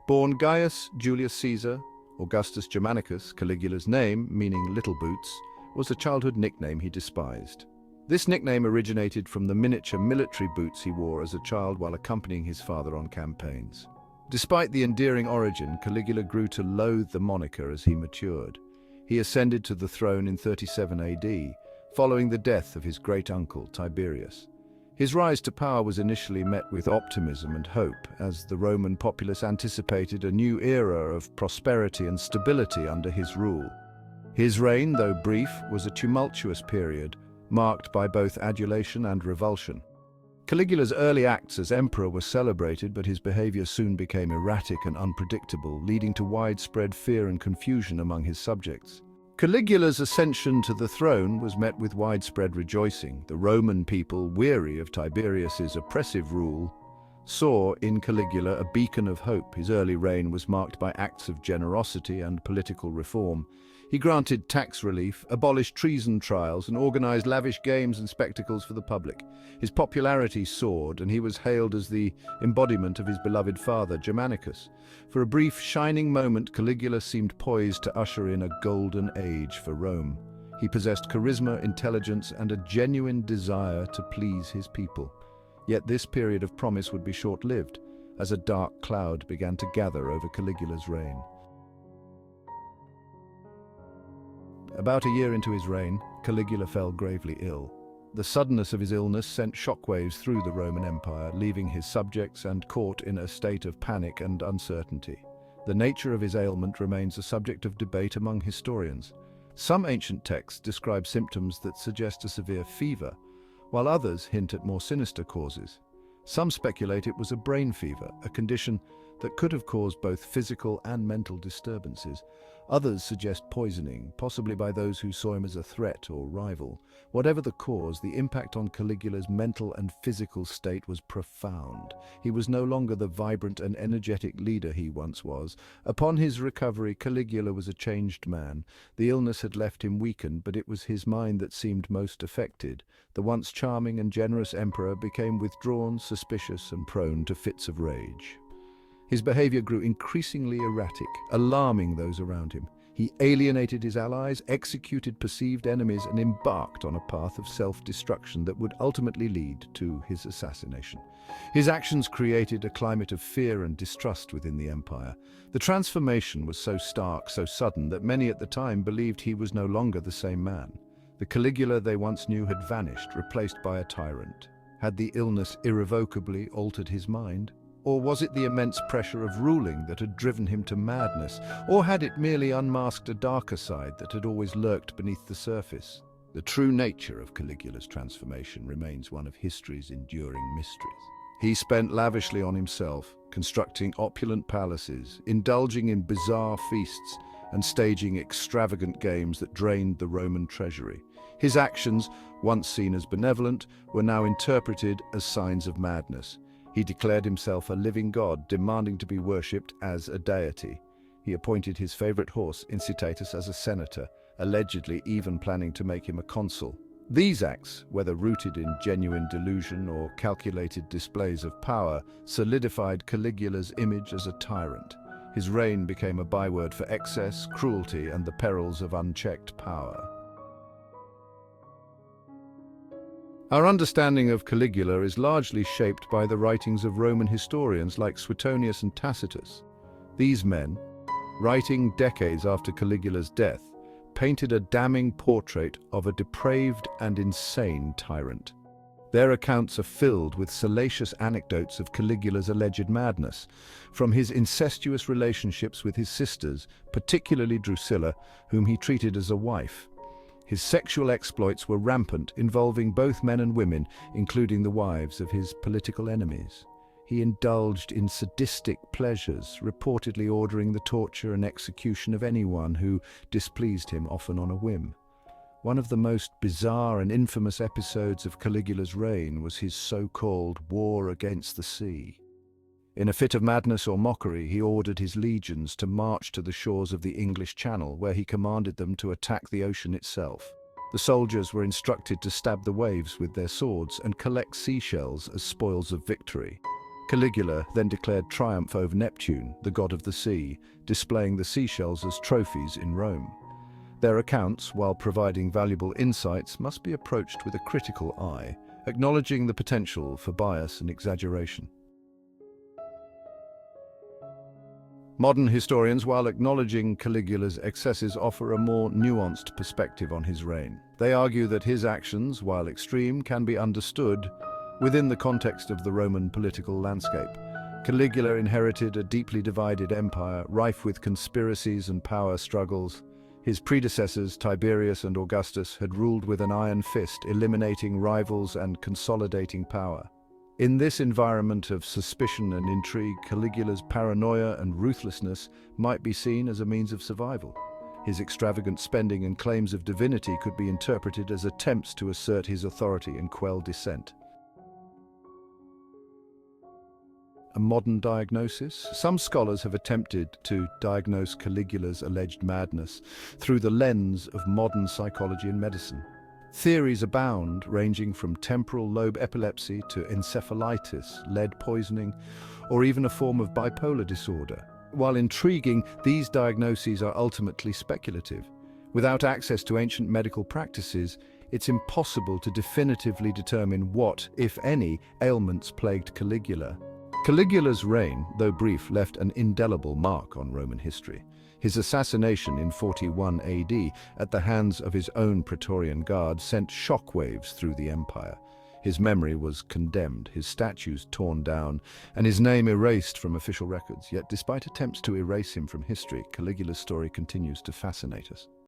Born Gaius Julius Caesar, Augustus Germanicus, Caligula's name, meaning little boots, was a childhood nickname he despised. This nickname originated from the miniature military boots he wore as a child while accompanying his father on campaigns. Despite the endearing origin, Caligula grew to loathe the moniker as he matured. He ascended to the throne in 37 AD, following the death of his great-uncle Tiberius. His rise to power was initially met with optimism and hope, as the Roman populace anticipated a new era of prosperity and stability under his rule. His reign, though brief, was a tumultuous period, marked by both adulation and revulsion. Caligula's early acts as emperor were celebrated, but his behavior soon became erratic and unpredictable, leading to widespread fear and confusion among his subjects. Caligula's ascension to the throne was met with widespread rejoicing. The Roman people, weary of Tiberius's oppressive rule, saw in Caligula a beacon of hope. His early reign was marked by acts of generosity and political reform. He granted tax relief, abolished treason trials, and organized lavish games and spectacles for the public. His popularity soared, and he was hailed as the embodiment of his beloved father, Germanicus. For a brief, shining moment, Caligula seemed poised to usher in a golden age for Rome. He possessed charisma, intelligence, and a genuine desire to please his people. Yet this period of promise would be short-lived, as a dark cloud began to gather over Caligula's reign. About a year into his reign, Caligula fell gravely ill. The suddenness of his illness sent shockwaves through the Roman Empire, leaving his subjects and court in a state of panic and uncertainty. The nature of his ailment remains a subject of debate among historians. Some ancient texts describe symptoms that suggest a severe fever, while others hint at more sinister causes. Some speculate it was a brain fever, a condition that could have caused both physical and mental disturbances. Others suggest poisoning, possibly by those who saw him as a threat or rival. Whatever the cause, the impact on Caligula's mental and physical state was profound. He was no longer the vibrant and energetic leader he once was. Upon his recovery, Caligula was a changed man. The illness had left him weakened, but it was his mind that seemed most affected. The once charming and generous emperor became withdrawn, suspicious, and prone to fits of rage. His behavior grew increasingly erratic, alarming those around him. He alienated his allies, executed perceived enemies, and embarked on a path of self-destruction that would ultimately lead to his assassination. His actions created a climate of fear and distrust within the empire. The transformation was so stark, so sudden, that many at the time believed he was no longer the same man. The Caligula they once knew had vanished, replaced by a tyrant. Had the illness irrevocably altered his mind? Or was it the immense pressure of ruling that had driven him to madness? Or had it merely unmasked a darker side that had always lurked beneath the surface? The true nature of Caligula's transformation remains one of history's enduring mysteries. He spent lavishly on himself, constructing opulent palaces, indulging in bizarre feasts, and staging extravagant games that drained the Roman treasury. His actions, once seen as benevolent, were now interpreted as signs of madness. He declared himself a living god, demanding to be worshipped as a deity. He appointed his favorite horse, Incitatus, as a senator, allegedly even planning to make him a consul. These acts, whether rooted in genuine delusion or calculated displays of power, solidified Caligula's image as a tyrant. His reign became a byword for excess, cruelty, and the perils of unchecked power. Our understanding of Caligula is largely shaped by the writings of Roman historians like Suetonius and Tacitus. These men, writing decades after Caligula's death, painted a damning portrait of a depraved and insane tyrant. Their accounts are filled with salacious anecdotes of Caligula's alleged madness, from his incestuous relationships with his sisters, particularly Drusilla, whom he treated as a wife. His sexual exploits were rampant, involving both men and women, including the wives of his political enemies. He indulged in sadistic pleasures, reportedly ordering the torture and execution of anyone who displeased him, often on a whim. One of the most bizarre and infamous episodes of Caligula's reign was his so-called war against the sea. In a fit of madness or mockery, he ordered his legions to march to the shores of the English Channel, where he commanded them to attack the ocean itself. The soldiers were instructed to stab the waves with their swords and collect seashells as spoils of victory. Caligula then declared triumph over Neptune, the god of the sea, displaying the seashells as trophies in Rome. Their accounts, while providing valuable insights, must be approached with a critical eye, acknowledging the potential for bias and exaggeration. Modern historians, while acknowledging Caligula's excesses, offer a more nuanced perspective on his reign. They argue that his actions, while extreme, can be understood within the context of the Roman political landscape. Caligula inherited a deeply divided empire, rife with conspiracies and power struggles. His predecessors, Tiberius and Augustus, had ruled with an iron fist, eliminating rivals and consolidating power. In this environment of suspicion and intrigue, Caligula's paranoia and ruthlessness might be seen as a means of survival. His extravagant spending and claims of divinity could be interpreted as attempts to assert his authority and quell dissent. A modern diagnosis? Some scholars have attempted to diagnose Caligula's alleged madness through the lens of modern psychology and medicine. Theories abound, ranging from temporal lobe epilepsy to encephalitis, lead poisoning, or even a form of bipolar disorder. While intriguing, these diagnoses are ultimately speculative. Without access to ancient medical practices, it's impossible to definitively determine what, if any, ailments plagued Caligula. Caligula's reign, though brief, left an indelible mark on Roman history. His assassination in 41 AD at the hands of his own Praetorian Guard sent shockwaves through the empire. His memory was condemned, his statues torn down, and his name erased from official records. Yet despite attempts to erase him from history, Caligula's story continues to fascinate us.